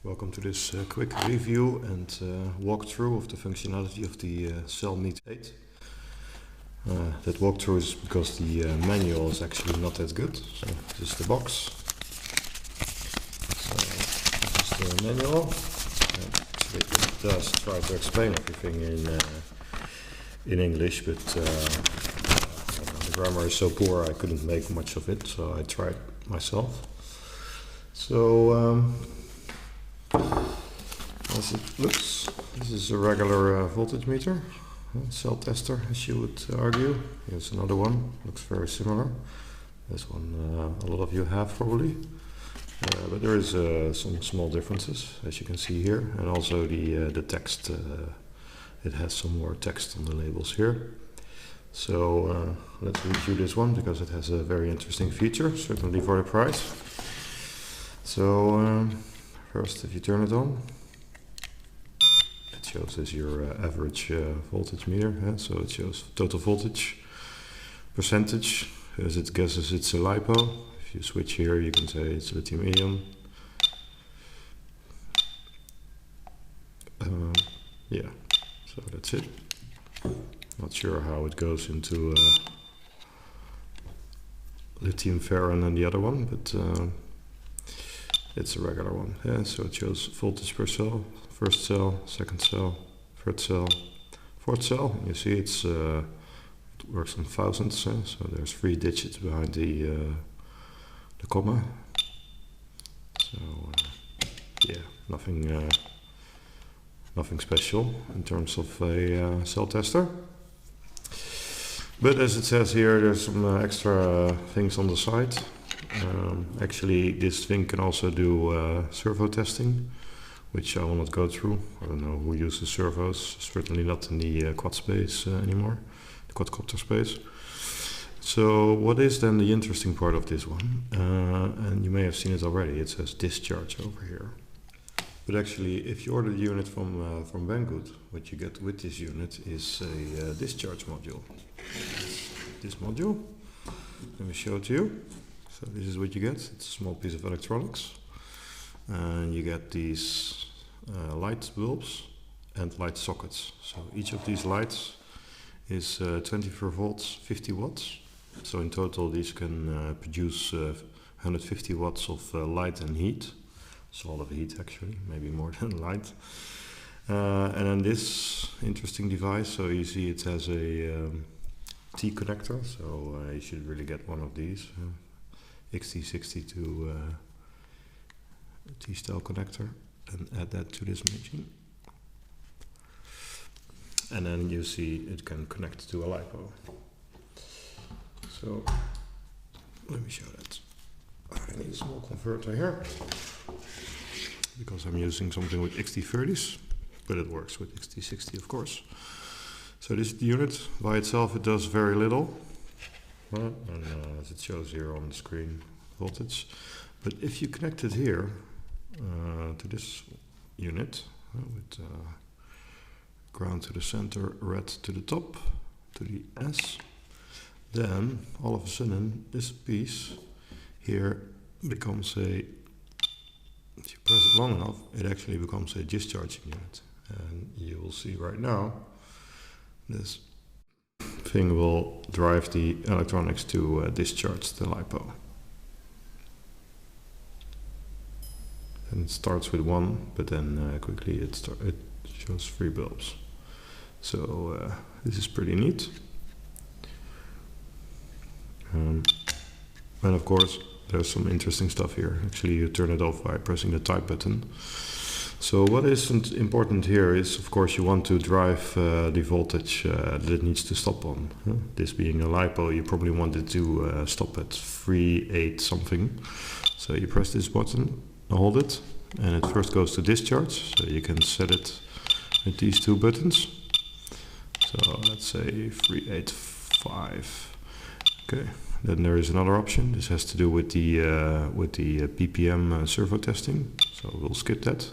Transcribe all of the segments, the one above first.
Welcome to this quick review and walkthrough of the functionality of the Cellmeter8. That walkthrough is because the manual is actually not that good. So this is the box. So this is the manual. Actually it does try to explain everything in English, but the grammar is so poor I couldn't make much of it, so I tried myself. So as it looks, this is a regular voltage meter, cell tester, as you would argue. Here's another one, looks very similar. This one a lot of you have probably, but there is some small differences, as you can see here, and also the text. It has some more text on the labels here. So let's review this one because it has a very interesting feature, certainly for the price. So first, if you turn it on, it shows as your average voltage meter. So it shows total voltage, percentage, as it guesses it's a LiPo. If you switch here, you can say it's lithium-ion. Yeah, so that's it. Not sure how it goes into lithium ferron and the other one, but it's a regular one. Yeah, so it shows voltage per cell, first cell, second cell, third cell, fourth cell. You see it works on thousands, so there's 3 digits behind the comma. So yeah, nothing special in terms of a cell tester. But as it says here, there's some extra things on the side. Actually, this thing can also do servo testing, which I will not go through. I don't know who uses servos, certainly not in the quad space anymore, the quadcopter space. So what is then the interesting part of this one? And you may have seen it already, it says discharge over here. But actually, if you order the unit from Banggood, what you get with this unit is a discharge module. This module, let me show it to you. So this is what you get. It's a small piece of electronics, and you get these light bulbs and light sockets. So each of these lights is 24 volts, 50 watts. So in total, these can produce 150 watts of light and heat. It's a lot of heat actually, maybe more than light. And then this interesting device, so you see it has a T connector, so you should really get one of these. XT62 T-style connector, and add that to this machine. And then you see it can connect to a LiPo. So let me show that. I need a small converter here, because I'm using something with XT30s, but it works with XT60 of course. So this is the unit. By itself it does very little, and as it shows here on the screen, voltage. But if you connect it here to this unit with ground to the center, red to the top, to the S, then all of a sudden this piece here becomes a, if you press it long enough, it actually becomes a discharging unit. And you will see right now, this thing will drive the electronics to discharge the LiPo. And it starts with 1, but then quickly it shows 3 bulbs. So this is pretty neat. And of course, there's some interesting stuff here. Actually, you turn it off by pressing the type button. So what isn't important here is, of course, you want to drive the voltage that it needs to stop on. This being a LiPo, you probably want it to stop at 3.8 something. So you press this button, hold it, and it first goes to discharge. So you can set it with these 2 buttons. So let's say 3.85. Okay. Then there is another option. This has to do with the ppm servo testing. So we'll skip that.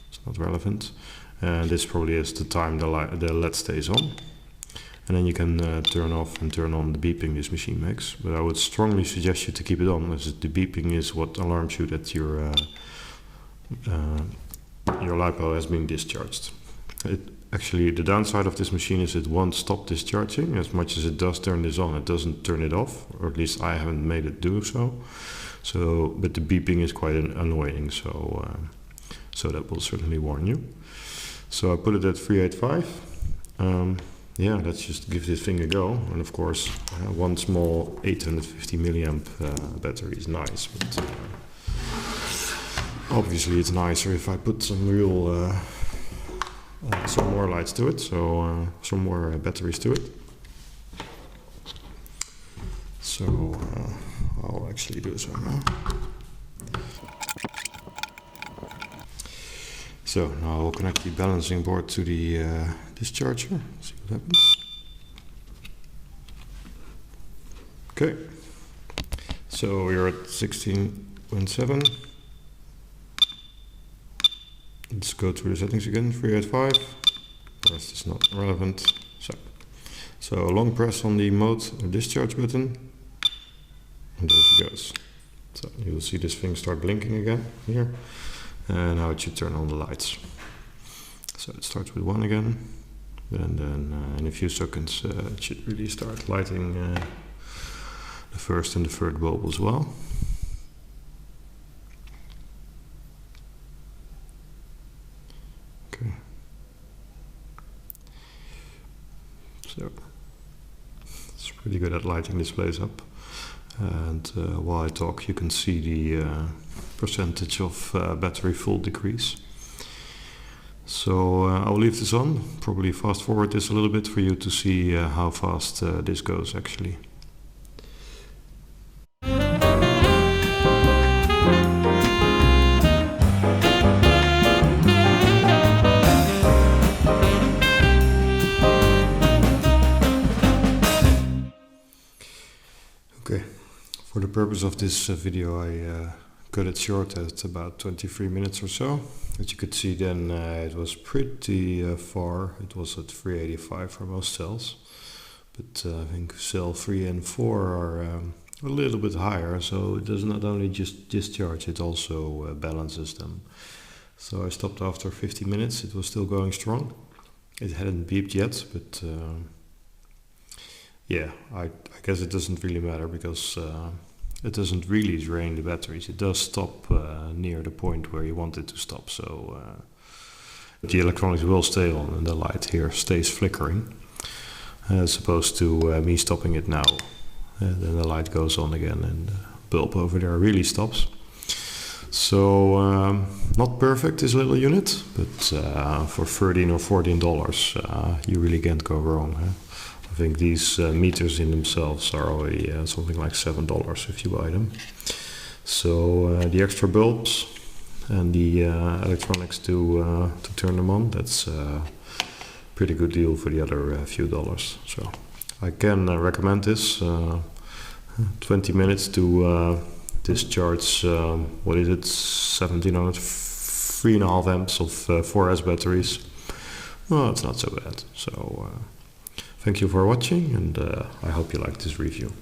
It's not relevant. And this probably is the time the LED stays on. And then you can turn off and turn on the beeping this machine makes. But I would strongly suggest you to keep it on, as the beeping is what alarms you that your your LiPo has been discharged. Actually, the downside of this machine is it won't stop discharging. As much as it does turn this on, it doesn't turn it off, or at least I haven't made it do so. But the beeping is quite annoying, so that will certainly warn you. So I put it at 385. Yeah, let's just give this thing a go. And of course, one small 850 milliamp battery is nice, but obviously it's nicer if I put some real some more lights to it, so some more batteries to it. So I'll actually do so now. So now I'll connect the balancing board to the discharger. See what happens. Okay. So we're at 16.7. Let's go through the settings again. 385. The rest is not relevant. So long press on the mode or discharge button, and there she goes. So you will see this thing start blinking again here, and now it should turn on the lights. So it starts with 1 again, and then in a few seconds it should really start lighting the first and the third bulb as well. Okay. So it's pretty good at lighting this place up. And while I talk, you can see the percentage of battery full decrease. So I'll leave this on, probably fast forward this a little bit for you to see how fast this goes actually. Okay, for the purpose of this video I cut it short at about 23 minutes or so. As you could see then it was pretty far. It was at 385 for most cells, but I think cell 3 and 4 are a little bit higher, so it does not only just discharge, it also balances them. So I stopped after 50 minutes. It was still going strong. It hadn't beeped yet, but yeah, I guess it doesn't really matter because it doesn't really drain the batteries. It does stop near the point where you want it to stop, so the electronics will stay on and the light here stays flickering, as opposed to me stopping it now. Then the light goes on again and the bulb over there really stops. So not perfect, this little unit, but for $13 or $14 you really can't go wrong. I think these meters in themselves are already something like $7 if you buy them. So the extra bulbs and the electronics to turn them on, that's a pretty good deal for the other few dollars. So I can recommend this. 20 minutes to discharge, what is it, 1700, 3.5 amps of 4S batteries. Well, it's not so bad. So thank you for watching, and I hope you liked this review.